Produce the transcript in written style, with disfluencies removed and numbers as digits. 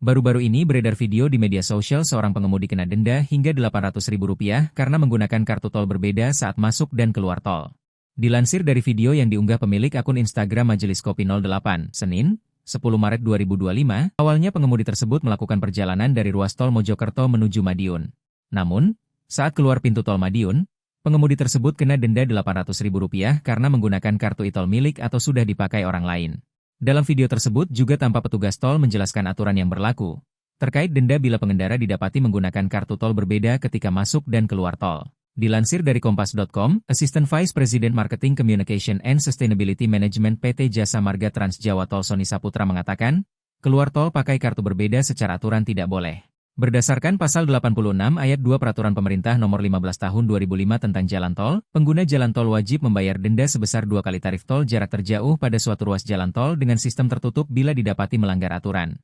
Baru-baru ini beredar video di media sosial seorang pengemudi kena denda hingga Rp800.000 karena menggunakan kartu tol berbeda saat masuk dan keluar tol. Dilansir dari video yang diunggah pemilik akun Instagram Majelis Kopi 08, Senin, 10 Maret 2025, awalnya pengemudi tersebut melakukan perjalanan dari ruas tol Mojokerto menuju Madiun. Namun, saat keluar pintu tol Madiun, pengemudi tersebut kena denda Rp800.000 karena menggunakan kartu e-tol milik atau sudah dipakai orang lain. Dalam video tersebut juga tampak petugas tol menjelaskan aturan yang berlaku terkait denda bila pengendara didapati menggunakan kartu tol berbeda ketika masuk dan keluar tol. Dilansir dari Kompas.com, Assistant Vice President Marketing Communication and Sustainability Management PT Jasa Marga Trans Jawa Tol Sony Saputra mengatakan, keluar tol pakai kartu berbeda secara aturan tidak boleh. Berdasarkan Pasal 86 Ayat 2 Peraturan Pemerintah Nomor 15 Tahun 2005 tentang Jalan Tol, pengguna jalan tol wajib membayar denda sebesar 2 kali tarif tol jarak terjauh pada suatu ruas jalan tol dengan sistem tertutup bila didapati melanggar aturan.